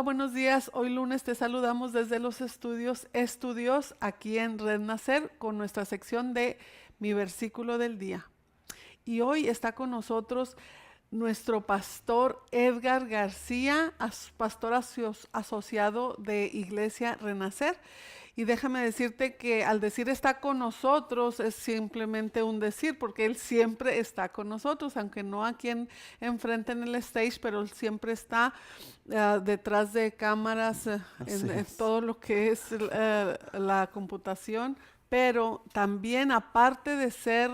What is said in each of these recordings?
buenos días. Hoy lunes te saludamos desde los estudios aquí en Red Nacer con nuestra sección de Mi Versículo del Día. Y hoy está con nosotros nuestro pastor Edgar García, pastor asociado de Iglesia Renacer. Y déjame decirte que al decir está con nosotros es simplemente un decir, porque Él siempre está con nosotros, aunque no aquí enfrente en el stage, pero Él siempre está detrás de cámaras, en todo lo que es la computación. Pero también, aparte de ser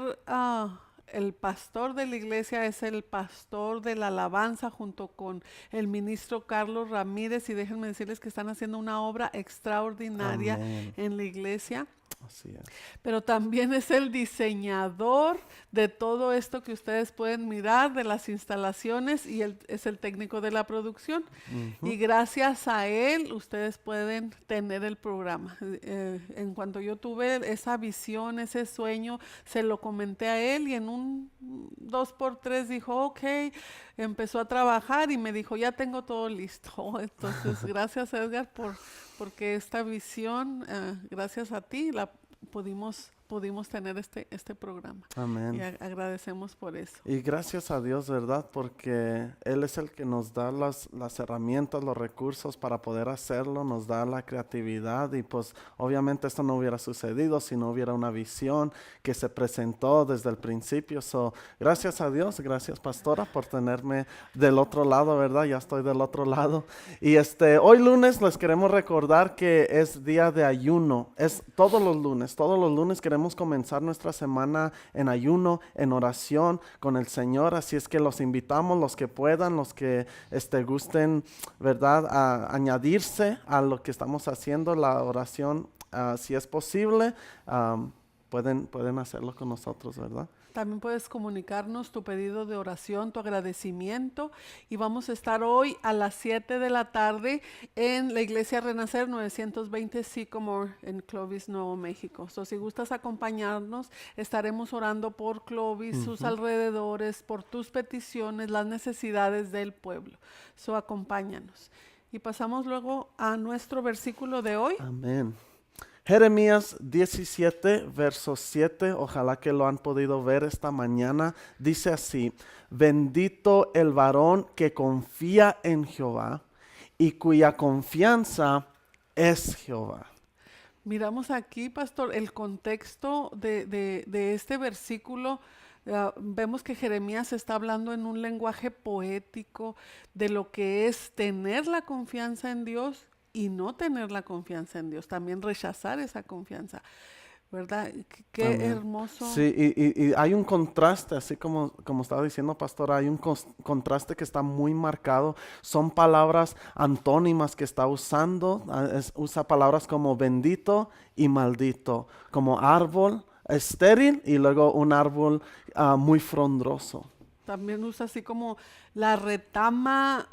el pastor de la iglesia, es el pastor de la alabanza junto con el ministro Carlos Ramírez, y déjenme decirles que están haciendo una obra extraordinaria Amén. en la iglesia. Así es. Pero también es el diseñador de todo esto que ustedes pueden mirar, de las instalaciones, y él es el técnico de la producción. Y gracias a él ustedes pueden tener el programa. En cuanto yo tuve esa visión, ese sueño, se lo comenté a él, y en un 2x3 dijo, ok, empezó a trabajar y me dijo, ya tengo todo listo. Entonces, gracias Edgar porque esta visión, gracias a ti, la pudimos tener este programa. Amén. Y agradecemos por eso. Y gracias a Dios, ¿verdad? Porque Él es el que nos da las herramientas, los recursos para poder hacerlo, nos da la creatividad, y pues obviamente esto no hubiera sucedido si no hubiera una visión que se presentó desde el principio. Gracias a Dios, gracias pastora por tenerme del otro lado, ¿verdad? Ya estoy del otro lado. Y hoy lunes les queremos recordar que es día de ayuno. Es todos los lunes queremos comenzar nuestra semana en ayuno, en oración con el Señor. Así es que los invitamos, los que puedan, los que gusten, ¿verdad?, a añadirse a lo que estamos haciendo, la oración, si es posible, pueden hacerlo con nosotros, ¿verdad? También puedes comunicarnos tu pedido de oración, tu agradecimiento, y vamos a estar hoy a las 7 de la tarde en la Iglesia Renacer 920 Sycamore en Clovis, Nuevo México. Si gustas acompañarnos, estaremos orando por Clovis, sus alrededores, por tus peticiones, las necesidades del pueblo. Acompáñanos. Y pasamos luego a nuestro versículo de hoy. Amén. Jeremías 17, verso 7, ojalá que lo han podido ver esta mañana, dice así: bendito el varón que confía en Jehová y cuya confianza es Jehová. Miramos aquí, pastor, el contexto de este versículo. Vemos que Jeremías está hablando en un lenguaje poético de lo que es tener la confianza en Dios y no tener la confianza en Dios, también rechazar esa confianza, ¿verdad? Qué Amén. hermoso. Sí, y hay un contraste, así como estaba diciendo pastor, hay un contraste que está muy marcado. Son palabras antónimas que está usando, usa palabras como bendito y maldito, como árbol estéril y luego un árbol muy frondoso. También usa así como la retama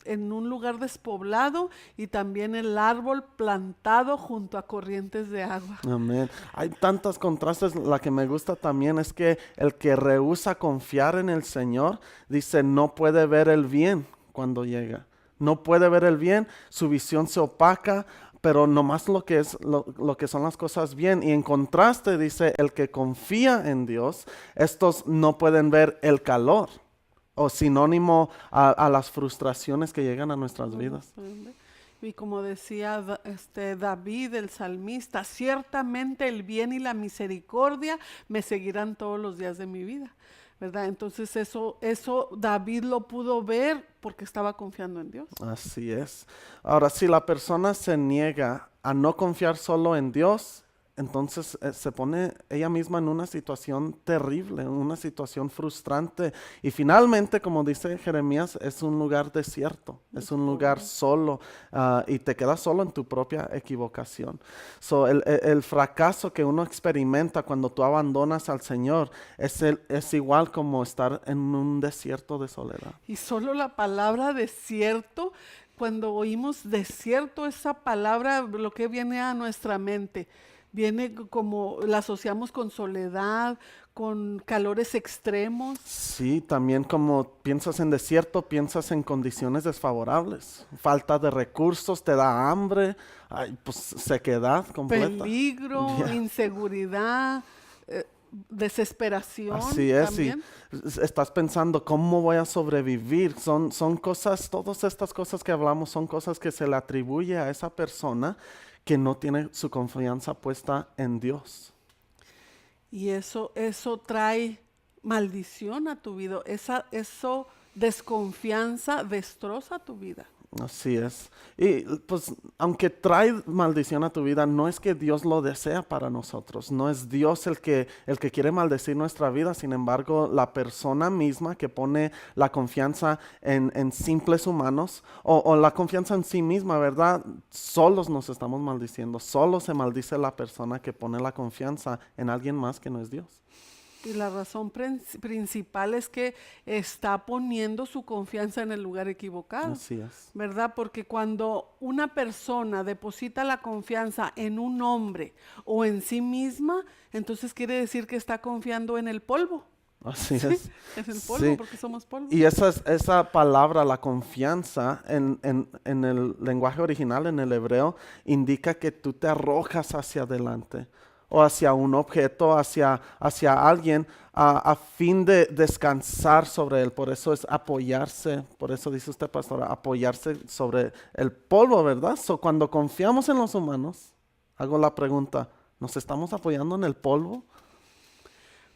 en un lugar despoblado, y también el árbol plantado junto a corrientes de agua. Amén. Hay tantos contrastes. La que me gusta también es que el que rehúsa confiar en el Señor, dice, no puede ver el bien cuando llega. No puede ver el bien, su visión se opaca, pero nomás lo que son las cosas bien. Y en contraste dice, el que confía en Dios, estos no pueden ver el calor, o sinónimo a las frustraciones que llegan a nuestras vidas. Y como decía David, el salmista, ciertamente el bien y la misericordia me seguirán todos los días de mi vida, ¿verdad? Entonces eso David lo pudo ver porque estaba confiando en Dios. Así es. Ahora, si la persona se niega a no confiar solo en Dios, entonces se pone ella misma en una situación terrible, en una situación frustrante. Y finalmente, como dice Jeremías, es un lugar desierto, es un lugar solo, y te quedas solo en tu propia equivocación. El fracaso que uno experimenta cuando tú abandonas al Señor es igual como estar en un desierto de soledad. Y solo la palabra desierto, cuando oímos desierto, esa palabra, lo que viene a nuestra mente, viene como la asociamos con soledad, con calores extremos. Sí, también como piensas en desierto, piensas en condiciones desfavorables, falta de recursos, te da hambre, ay, pues sequedad completa. Peligro, Yeah. inseguridad, desesperación Así es, y también. estás pensando, ¿cómo voy a sobrevivir? Son cosas, todas estas cosas que hablamos son cosas que se le atribuye a esa persona que no tiene su confianza puesta en Dios. Y eso trae maldición a tu vida. Eso desconfianza destroza tu vida. Así es. Y pues aunque trae maldición a tu vida, no es que Dios lo desea para nosotros. No es Dios el que quiere maldecir nuestra vida. Sin embargo, la persona misma que pone la confianza en simples humanos o la confianza en sí misma, ¿verdad? Solos nos estamos maldiciendo. Solo se maldice la persona que pone la confianza en alguien más que no es Dios. Y la razón principal es que está poniendo su confianza en el lugar equivocado, Así es. ¿verdad? Porque cuando una persona deposita la confianza en un hombre o en sí misma, entonces quiere decir que está confiando en el polvo. Así Sí, es. en el polvo, Sí. porque somos polvo. Y esa palabra, la confianza, en el lenguaje original, en el hebreo, indica que tú te arrojas hacia adelante o hacia un objeto, hacia alguien, a fin de descansar sobre él. Por eso es apoyarse, por eso dice usted, pastora, apoyarse sobre el polvo, ¿verdad? Cuando confiamos en los humanos, hago la pregunta, ¿nos estamos apoyando en el polvo?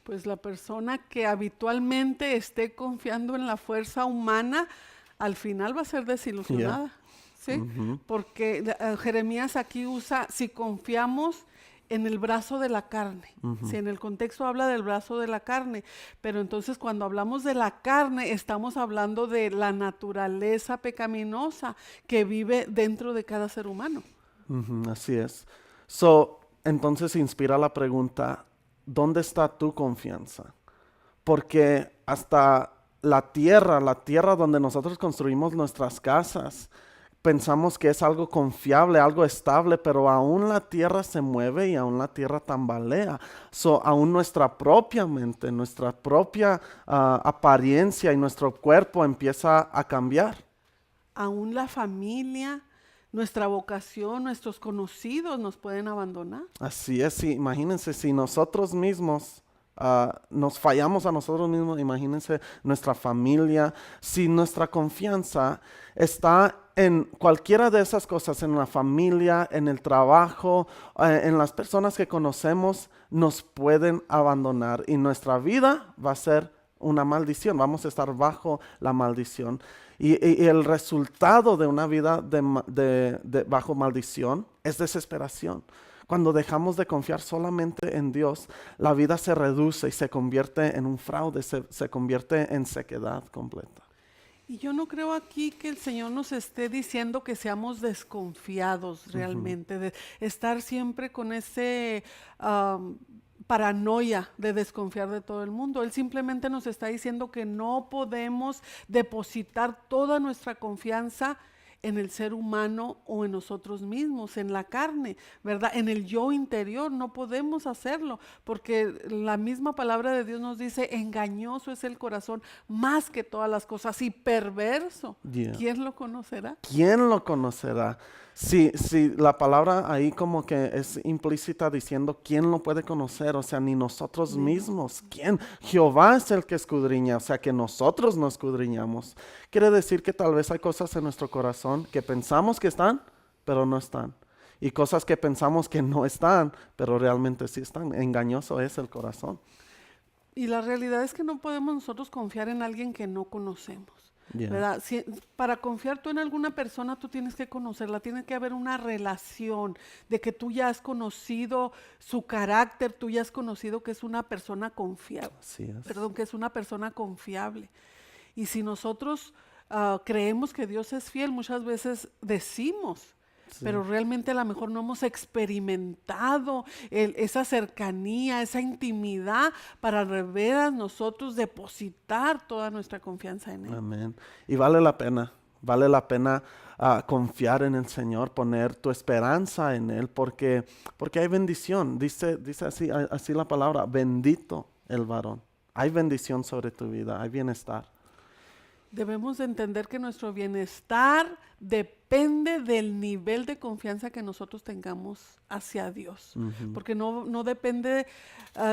Pues la persona que habitualmente esté confiando en la fuerza humana, al final va a ser desilusionada, ¿sí? Ujú. Porque Jeremías aquí usa, si confiamos en el brazo de la carne, si en el contexto habla del brazo de la carne, pero entonces cuando hablamos de la carne, estamos hablando de la naturaleza pecaminosa que vive dentro de cada ser humano. Ujú, así es. Entonces inspira la pregunta, ¿dónde está tu confianza? Porque hasta la tierra donde nosotros construimos nuestras casas, pensamos que es algo confiable, algo estable, pero aún la tierra se mueve y aún la tierra tambalea. Aún nuestra propia mente, nuestra propia apariencia y nuestro cuerpo empieza a cambiar. Aún la familia, nuestra vocación, nuestros conocidos nos pueden abandonar. Así es, sí, imagínense si nosotros mismos nos fallamos a nosotros mismos, imagínense nuestra familia, si nuestra confianza está en cualquiera de esas cosas, en la familia, en el trabajo, en las personas que conocemos, nos pueden abandonar y nuestra vida va a ser una maldición, vamos a estar bajo la maldición. Y el resultado de una vida bajo maldición es desesperación. Cuando dejamos de confiar solamente en Dios, la vida se reduce y se convierte en un fraude, se convierte en sequedad completa. Y yo no creo aquí que el Señor nos esté diciendo que seamos desconfiados realmente, de estar siempre con ese paranoia de desconfiar de todo el mundo. Él simplemente nos está diciendo que no podemos depositar toda nuestra confianza en el ser humano o en nosotros mismos, en la carne, ¿verdad? En el yo interior no podemos hacerlo, porque la misma palabra de Dios nos dice, engañoso es el corazón más que todas las cosas y perverso. Yeah. ¿Quién lo conocerá? ¿Quién lo conocerá? Si la palabra ahí como que es implícita diciendo quién lo puede conocer, o sea, ni nosotros mismos. ¿Quién? Jehová es el que escudriña, o sea, que nosotros no escudriñamos. Quiere decir que tal vez hay cosas en nuestro corazón que pensamos que están, pero no están. Y cosas que pensamos que no están, pero realmente sí están. Engañoso es el corazón. Y la realidad es que no podemos nosotros confiar en alguien que no conocemos. Yeah. ¿Verdad? Para confiar tú en alguna persona, tú tienes que conocerla, tiene que haber una relación de que tú ya has conocido su carácter, tú ya has conocido que es una persona confiable. Así es. Perdón, que es una persona confiable. Y si nosotros creemos que Dios es fiel, muchas veces decimos, pero realmente a lo mejor no hemos experimentado esa cercanía, esa intimidad para de veras nosotros depositar toda nuestra confianza en Él. Amén. Y vale la pena. Vale la pena confiar en el Señor, poner tu esperanza en Él, porque hay bendición. Dice así la palabra, bendito el varón. Hay bendición sobre tu vida, hay bienestar. Debemos de entender que nuestro bienestar depende del nivel de confianza que nosotros tengamos hacia Dios, porque no depende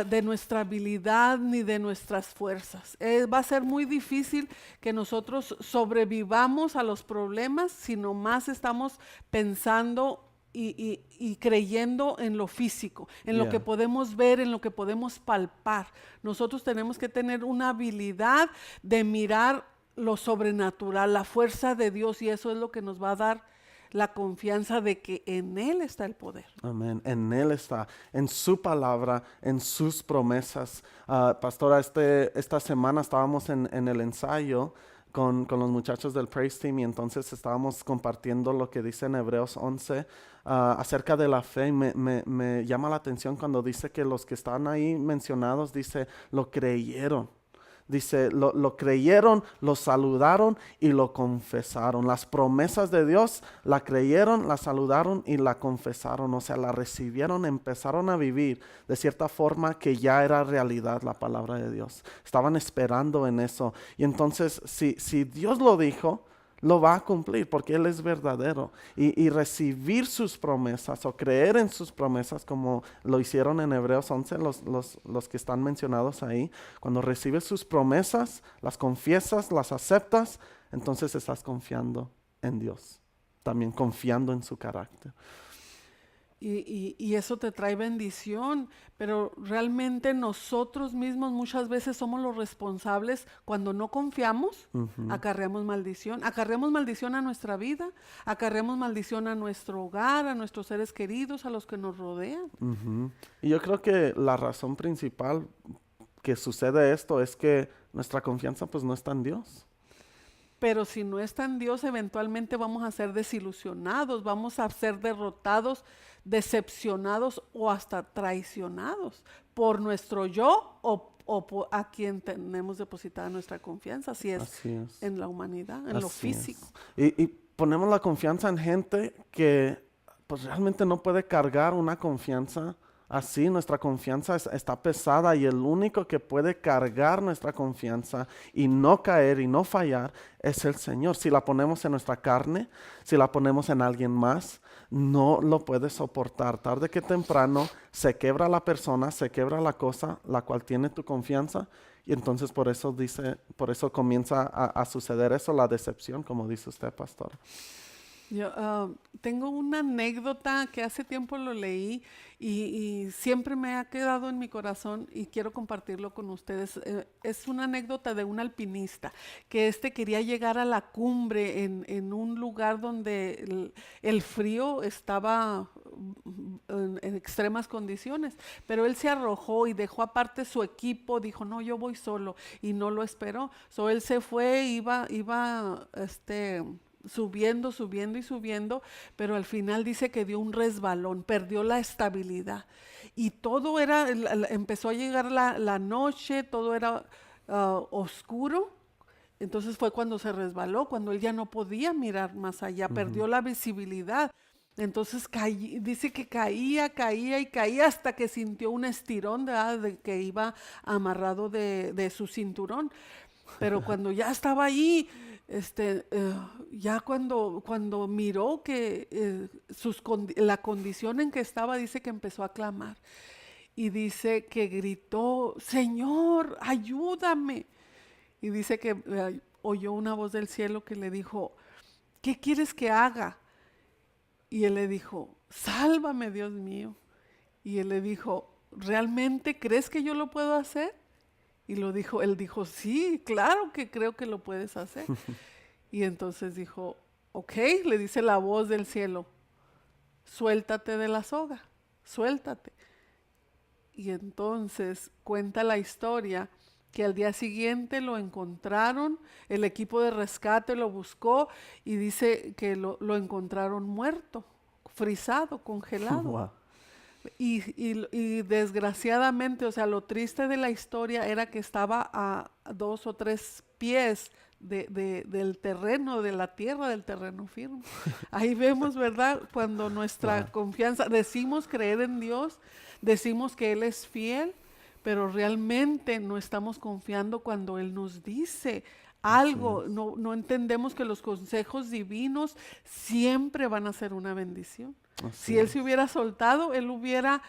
de nuestra habilidad ni de nuestras fuerzas. Va a ser muy difícil que nosotros sobrevivamos a los problemas si nomás estamos pensando y creyendo en lo físico, en lo que podemos ver, en lo que podemos palpar. Nosotros tenemos que tener una habilidad de mirar lo sobrenatural, la fuerza de Dios, y eso es lo que nos va a dar la confianza de que en Él está el poder. Amén. En Él está, en su palabra, en sus promesas. Pastora, esta semana estábamos en el ensayo con los muchachos del Praise Team, y entonces estábamos compartiendo lo que dice en Hebreos 11 acerca de la fe. Me llama la atención cuando dice que los que están ahí mencionados, dice, lo creyeron. Dice, lo creyeron, lo saludaron y lo confesaron. Las promesas de Dios la creyeron, la saludaron y la confesaron. O sea, la recibieron, empezaron a vivir de cierta forma que ya era realidad la palabra de Dios. Estaban esperando en eso. Y entonces, si Dios lo dijo, lo va a cumplir porque Él es verdadero. Y recibir sus promesas o creer en sus promesas, como lo hicieron en Hebreos 11, los que están mencionados ahí, cuando recibes sus promesas, las confiesas, las aceptas, entonces estás confiando en Dios, también confiando en su carácter. Y eso te trae bendición, pero realmente nosotros mismos muchas veces somos los responsables. Cuando no confiamos, acarreamos maldición a nuestra vida, acarreamos maldición a nuestro hogar, a nuestros seres queridos, a los que nos rodean. Y yo creo que la razón principal que sucede esto es que nuestra confianza pues no está en Dios. Pero si no está en Dios, eventualmente vamos a ser desilusionados, vamos a ser derrotados, decepcionados o hasta traicionados por nuestro yo o por a quien tenemos depositada nuestra confianza, si es en la humanidad, en lo físico. Y ponemos la confianza en gente que pues realmente no puede cargar una confianza así. Nuestra confianza está pesada, y el único que puede cargar nuestra confianza y no caer y no fallar es el Señor. Si la ponemos en nuestra carne, si la ponemos en alguien más, no lo puede soportar. Tarde que temprano se quebra la persona, se quebra la cosa la cual tiene tu confianza, y entonces por eso comienza a suceder eso, la decepción, como dice usted, pastor. Yo tengo una anécdota que hace tiempo lo leí y siempre me ha quedado en mi corazón y quiero compartirlo con ustedes. Es una anécdota de un alpinista que quería llegar a la cumbre en un lugar donde el frío estaba en extremas condiciones, pero él se arrojó y dejó aparte su equipo, dijo, no, yo voy solo, y no lo esperó. Él se fue, iba subiendo y subiendo, pero al final dice que dio un resbalón, perdió la estabilidad y todo empezó a llegar la noche, todo era oscuro. Entonces fue cuando se resbaló, cuando él ya no podía mirar más allá, perdió la visibilidad. Entonces dice que caía hasta que sintió un estirón de que iba amarrado de su cinturón. Pero cuando ya estaba ahí, ya cuando miró que la condición en que estaba, dice que empezó a clamar y dice que gritó, Señor, ayúdame. Y dice que oyó una voz del cielo que le dijo, ¿qué quieres que haga? Y él le dijo, sálvame, Dios mío. Y él le dijo, ¿realmente crees que yo lo puedo hacer? Y él dijo, sí, claro que creo que lo puedes hacer. Y entonces dijo, ok, le dice la voz del cielo, suéltate de la soga, suéltate. Y entonces cuenta la historia que al día siguiente lo encontraron, el equipo de rescate lo buscó y dice que lo encontraron muerto, frisado, congelado. Wow. Y desgraciadamente, o sea, lo triste de la historia era que estaba a 2 o 3 pies del terreno, de la tierra, del terreno firme. Ahí vemos, ¿verdad? Cuando nuestra Wow. confianza, decimos creer en Dios, decimos que Él es fiel, pero realmente no estamos confiando cuando Él nos dice Así algo. es. No entendemos que los consejos divinos siempre van a ser una bendición. Así Si Él se es. hubiera soltado, Él hubiera,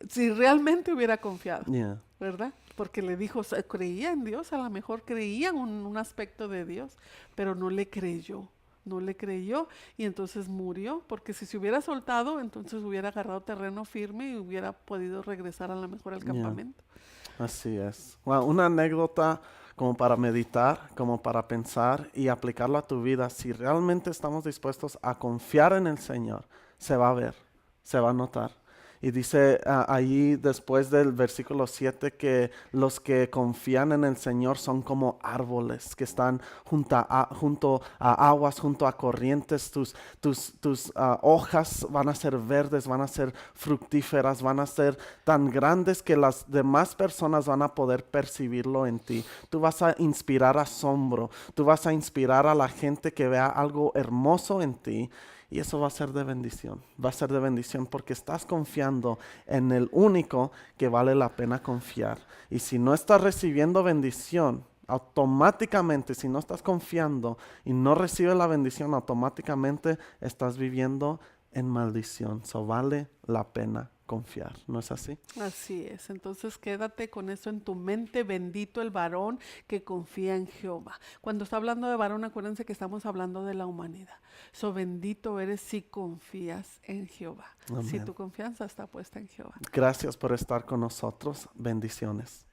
si realmente hubiera confiado, Yeah. ¿verdad? Porque le dijo, creía en Dios, a lo mejor creía en un aspecto de Dios, pero no le creyó. No le creyó y entonces murió, porque si se hubiera soltado, entonces hubiera agarrado terreno firme y hubiera podido regresar a lo mejor al Yeah. campamento. Así es. Wow, una anécdota como para meditar, como para pensar y aplicarlo a tu vida. Si realmente estamos dispuestos a confiar en el Señor, se va a ver, se va a notar. Y dice ahí después del versículo 7 que los que confían en el Señor son como árboles que están junto a aguas, junto a corrientes. Tus hojas van a ser verdes, van a ser fructíferas, van a ser tan grandes que las demás personas van a poder percibirlo en ti. Tú vas a inspirar asombro, tú vas a inspirar a la gente que vea algo hermoso en ti. Y eso va a ser de bendición, va a ser de bendición porque estás confiando en el único que vale la pena confiar. Y si no estás recibiendo bendición, automáticamente, si no estás confiando y no recibes la bendición, automáticamente estás viviendo en maldición. So vale la pena confiar, ¿no es así? Así es, entonces quédate con eso en tu mente, bendito el varón que confía en Jehová. Cuando está hablando de varón, acuérdense que estamos hablando de la humanidad. So bendito eres si confías en Jehová, si Amén. tu confianza está puesta en Jehová. Gracias por estar con nosotros. Bendiciones.